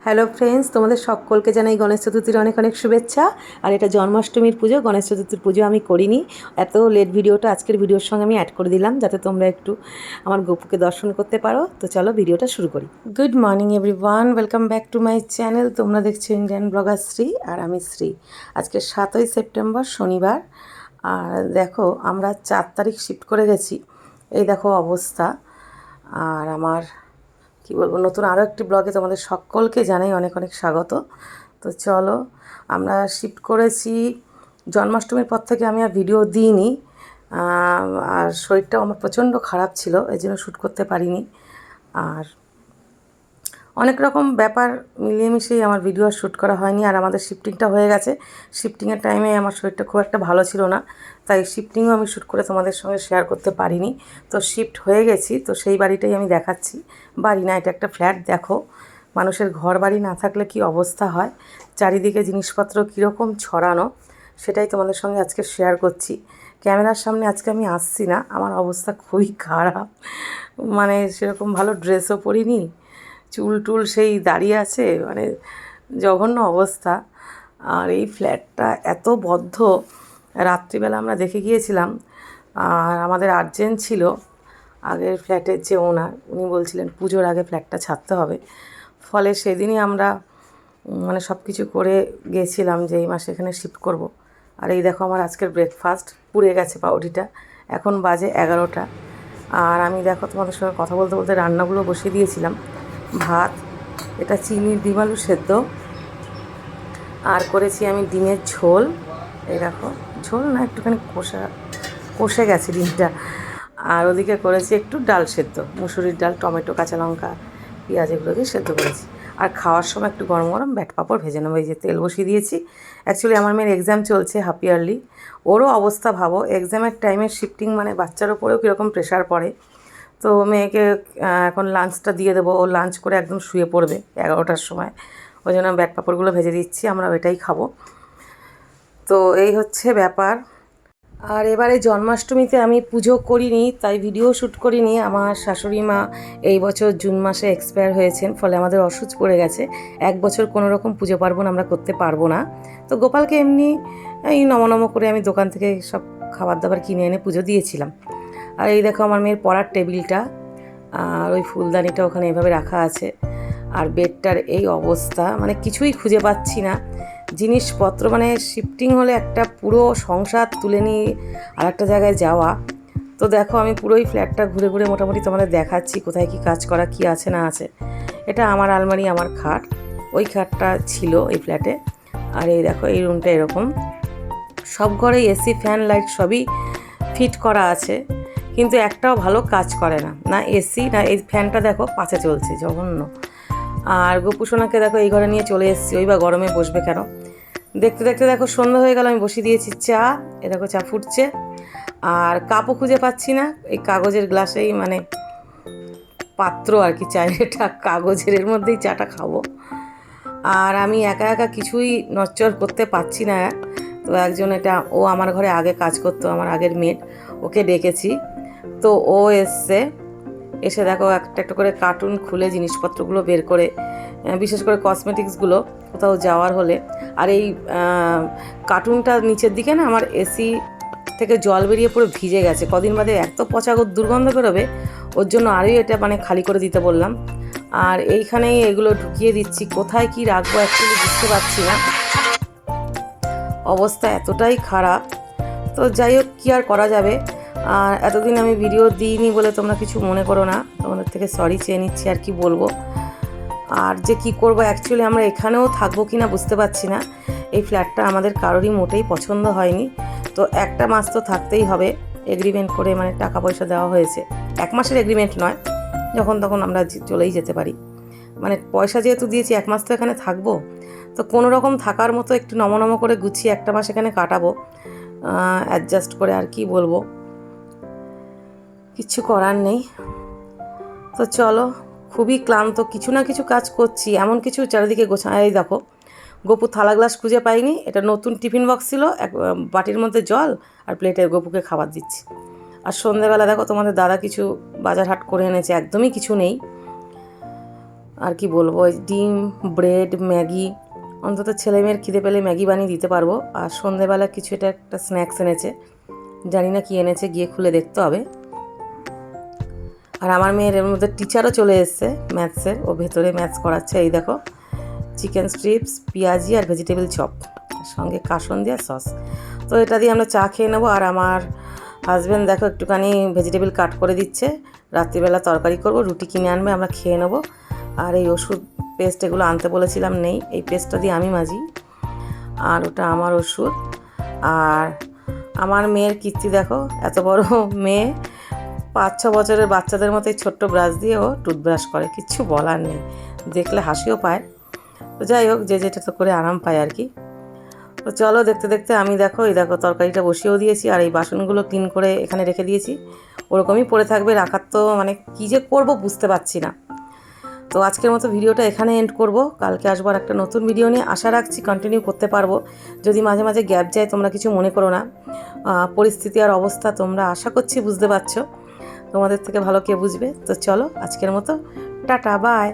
Hello friends, তোমাদের সকলকে জানাই গণেশ চতুর্থীর অনেক অনেক শুভেচ্ছা। আর এটা জন্মাষ্টমীর পুজো, গণেশ চতুর্থীর পুজো আমি করিনি। এত লেট ভিডিওটা আজকের ভিডিওর সঙ্গে আমি অ্যাড করে দিলাম যাতে তোমরা একটু আমার গোপুকে দর্শন করতে পারো। তো চলো ভিডিওটা শুরু করি। Good morning everyone, welcome back to my channel. তোমরা দেখছো ইন্ডিয়ান ব্লগার শ্রী, আর আমি শ্রী। আজকে 7ই সেপ্টেম্বর শনিবার। আর দেখো আমরা 4 তারিখ শিফট করে গেছি। এই দেখো অবস্থা। আর আমার কী বলবো, নতুন আরও একটি ব্লগে তোমাদের সকলকে জানাই অনেক অনেক স্বাগত। তো চলো, আমরা শিফট করেছি। জন্মাষ্টমীর পর থেকে আমি আর ভিডিও দিইনি। আর শরীরটাও আমার প্রচণ্ড খারাপ ছিল, এই জন্য শ্যুট করতে পারিনি। আর অনেক রকম ব্যাপার মিলিয়ে মিশিয়ে আমার ভিডিও আর শ্যুট করা হয়নি। আর আমাদের শিফটিংটা হয়ে গেছে। শিফটিংয়ের টাইমে আমার শরীরটা খুব একটা ভালো ছিল না, তাই শিফটিংও আমি শ্যুট করে তোমাদের সঙ্গে শেয়ার করতে পারিনি। তো শিফট হয়ে গেছি, তো সেই বাড়িটাই আমি দেখাচ্ছি। বাড়ি না, এটা একটা ফ্ল্যাট। দেখো মানুষের ঘর বাড়ি না থাকলে কি অবস্থা হয়, চারিদিকে জিনিসপত্র কীরকম ছড়ানো, সেটাই তোমাদের সঙ্গে আজকে শেয়ার করছি। ক্যামেরার সামনে আজকে আমি আসছি না, আমার অবস্থা খুবই খারাপ। মানে সেরকম ভালো ড্রেসও পরিনি, চুল টুল সেই দাঁড়িয়ে আছে, মানে জঘন্য অবস্থা। আর এই ফ্ল্যাটটা এত বদ্ধ, রাত্রিবেলা আমরা দেখে গিয়েছিলাম। আর আমাদের আর্জেন্ট ছিল, আগের ফ্ল্যাটের যে ওনার উনি বলছিলেন পুজোর আগে ফ্ল্যাটটা ছাড়তে হবে। ফলে সেদিনই আমরা মানে সব কিছু করে গিয়েছিলাম যে এই মাসে এখানে শিফট করব। আর এই দেখো আমার আজকের ব্রেকফাস্ট পুড়ে গেছে পাউরুটিটা। এখন বাজে 11টা। আর আমি দেখো তোমাদের সঙ্গে কথা বলতে বলতে রান্নাগুলো বসিয়ে দিয়েছিলাম। ভাত, এটা চিনির ডিম আলু সেদ্ধ, আর করেছি আমি ডিমের ঝোল। এই দেখো, ঝোল না, একটুখানি কষে গেছে ডিমটা। আর ওদিকে করেছি একটু ডাল সেদ্ধ, মুসুরির ডাল, টমেটো, কাঁচা লঙ্কা, পেঁয়াজ এগুলো দিয়ে সেদ্ধ করেছি। আর খাওয়ার সময় একটু গরম গরম ব্যাট পাঁপড় ভেজে নেবো। এই যে তেল বসিয়ে দিয়েছি। অ্যাকচুয়ালি আমার মেয়ের এক্সাম চলছে, হাফ ইয়ারলি। ওরও অবস্থা ভাবো, এক্সামের টাইমে শিফটিং, মানে বাচ্চার ওপরেও কীরকম প্রেশার পড়ে। তো মেয়েকে এখন লাঞ্চটা দিয়ে দেবো, ও লাঞ্চ করে একদম শুয়ে পড়বে 11টার সময়। ওই জন্য ব্যাট পাঁপড়গুলো ভেজে দিচ্ছি, আমরা ওইটাই খাবো। তো এই হচ্ছে ব্যাপার। আর এবারে জন্মাষ্টমীতে আমি পুজো করিনি, তাই ভিডিও শ্যুট করিনি। আমার শাশুড়ি মা এই বছর জুন মাসে এক্সপায়ার হয়েছেন, ফলে আমাদের অসুচ পড়ে গেছে। 1 বছর কোনো রকম পুজো পার্বণ আমরা করতে পারবো না। তো গোপালকে এমনি এই নম করে আমি দোকান থেকে সব খাবার দাবার কিনে এনে পুজো দিয়েছিলাম। আর এই দেখো আমার মেয়ের পড়ার টেবিলটা, আর ওই ফুলদানিটা ওখানে এভাবে রাখা আছে। আর বেডটার এই অবস্থা, মানে কিছুই খুঁজে পাচ্ছি না জিনিসপত্র। মানে শিফটিং হলে একটা পুরো সংসার তুলে নিয়ে আর একটা জায়গায় যাওয়া। তো দেখো আমি পুরোই ফ্ল্যাটটা ঘুরে ঘুরে মোটামুটি তোমাদের দেখাচ্ছি কোথায় কি কাজ করা, কি আছে না আছে। এটা আমার আলমারি, আমার খাট, ওই খাটটা ছিল এই ফ্ল্যাটে। আর এই দেখো এই রুমটা এরকম। সব ঘরে এসি, ফ্যান, লাইট সবই ফিট করা আছে, কিন্তু একটাও ভালো কাজ করে না, না এসি না এই ফ্যানটা দেখো পাঁচে চলছে, জঘন্য। আর গোপুসোনাকে দেখো এই ঘরে নিয়ে চলে এসেছি, ওই বা গরমে বসবে কেন। দেখতে দেখতে দেখো সন্ধ্যা হয়ে গেল, আমি বসিয়ে দিয়েছি চা। এ দেখো চা ফুটছে। আর কাপও খুঁজে পাচ্ছি না, এই কাগজের গ্লাসেই, মানে পাত্র আর কি, চায়ের এটা কাগজের, এর মধ্যেই চাটা খাবো। আর আমি একা একা কিছুই নচ্চর করতে পারছি না। তো একজন, এটা ও আমার ঘরে আগে কাজ করতো, আমার আগের মেয়ে, ওকে ডেকেছি। তো ও এসছে, এসে দেখো একটা একটা করে কার্টুন খুলে জিনিসপত্রগুলো বের করে, বিশেষ করে কসমেটিক্সগুলো কোথাও যাওয়ার হলে। আর এই কার্টুনটা নিচের দিকে না আমার এসি থেকে জল বেরিয়ে পুরো ভিজে গেছে, কদিন বাদে এত পচা দুর্গন্ধ বেরোবে, ওর জন্য আরই এটা মানে খালি করে দিতে বললাম। আর এইখানেই এগুলো ঢুকিয়ে দিচ্ছি, কোথায় কি রাখবো অ্যাকচুয়ালি বুঝতে পারছি না, অবস্থা এতটাই খারাপ। তো যাই হোক, কী আর করা যাবে। আর এতদিন আমি ভিডিও দিইনি বলে তোমরা কিছু মনে করো না, তোমাদের থেকে সরি চেয়ে নিচ্ছি, আর কি বলবো। আর যে কি করব, অ্যাকচুয়ালি আমরা এখানেও থাকবো কি না বুঝতে পারছি না। এই ফ্ল্যাটটা আমাদের কারোরই মোটেই পছন্দ হয়নি। তো একটা মাস তো থাকতেই হবে, এগ্রিমেন্ট করে, মানে টাকা পয়সা দেওয়া হয়েছে। 1 মাসের এগ্রিমেন্ট নয়, যখন তখন আমরা চলেই যেতে পারি। মানে পয়সা যেহেতু দিয়েছি, 1 মাস তো এখানে থাকবো। তো কোনো রকম থাকার মতো একটু নম করে গুছিয়ে 1টা মাস এখানে কাটাবো অ্যাডজাস্ট করে, আর কি বলবো, কিচ্ছু করার নেই। তো চলো, খুবই ক্লান্ত, কিছু না কিছু কাজ করছি, এমন কিছু চারিদিকে গোছাই। দেখো গপু থালা গ্লাস খুঁজে পাইনি, এটা নতুন টিফিন বক্স ছিল, এক বাটির মধ্যে জল আর প্লেটে গপুকে খাবার দিচ্ছি। আর সন্ধেবেলা দেখো তোমাদের দাদা কিছু বাজার হাট করে এনেছে, একদমই কিছু নেই। আর কি বলবো, ওই ডিম, ব্রেড, ম্যাগি, অন্তত ছেলেমেয়ের খিদে পেলে ম্যাগি বানিয়ে দিতে পারবো। আর সন্ধেবেলা কিছু এটা একটা স্ন্যাক্স এনেছে, জানি না কি এনেছে, গিয়ে খুলে দেখতে হবে। আর আমার মেয়ের এর মধ্যে টিচারও চলে এসছে ম্যাথসের, ও ভেতরে ম্যাথস করাচ্ছে। এই দেখো, চিকেন স্ট্রিপস, পেঁয়াজি আর ভেজিটেবল চপ, সঙ্গে কাসন্দি আর সস। তো এটা দিয়ে আমরা চা খেয়ে নেবো। আর আমার হাজব্যান্ড দেখো একটুখানি ভেজিটেবল কাট করে দিচ্ছে, রাত্রিবেলা তরকারি করব, রুটি কিনে আনবে, আমরা খেয়ে নেবো। আর এই ওষুধ পেস্ট এগুলো আনতে বলেছিলাম, নেই, এই পেস্টটা দিয়ে আমি মাজি। আর ওটা আমার ওষুধ। আর আমার মেয়ের কীর্তি দেখো, এত বড় মেয়ে, 5-6 বছরের বাচ্চাদের মতো এই ছোট্ট ব্রাশ দিয়ে ও টুথব্রাশ করে, কিচ্ছু বলার নেই, দেখলে হাসিও পায়। তো যাই হোক, যে যেটা তো করে আরাম পায় আর কি। তো চলো দেখতে দেখতে আমি দেখো, এই দেখো তরকারিটা বসিয়েও দিয়েছি, আর এই বাসনগুলো ক্লিন করে এখানে রেখে দিয়েছি, ওরকমই পড়ে থাকবে, রাখার তো মানে কী যে করব বুঝতে পারছি না। তো আজকের মতো ভিডিওটা এখানে এন্ড করব, কালকে আসবো আর একটা নতুন ভিডিও নিয়ে। আশা রাখছি কন্টিনিউ করতে পারবো, যদি মাঝে মাঝে গ্যাপ যায় তোমরা কিছু মনে করো না। পরিস্থিতি আর অবস্থা তোমরা আশা করছি বুঝতে পারছো, তোমাদের থেকে ভালো কে বুঝবে। তো চলো আজকের মতো টাটা, বাই।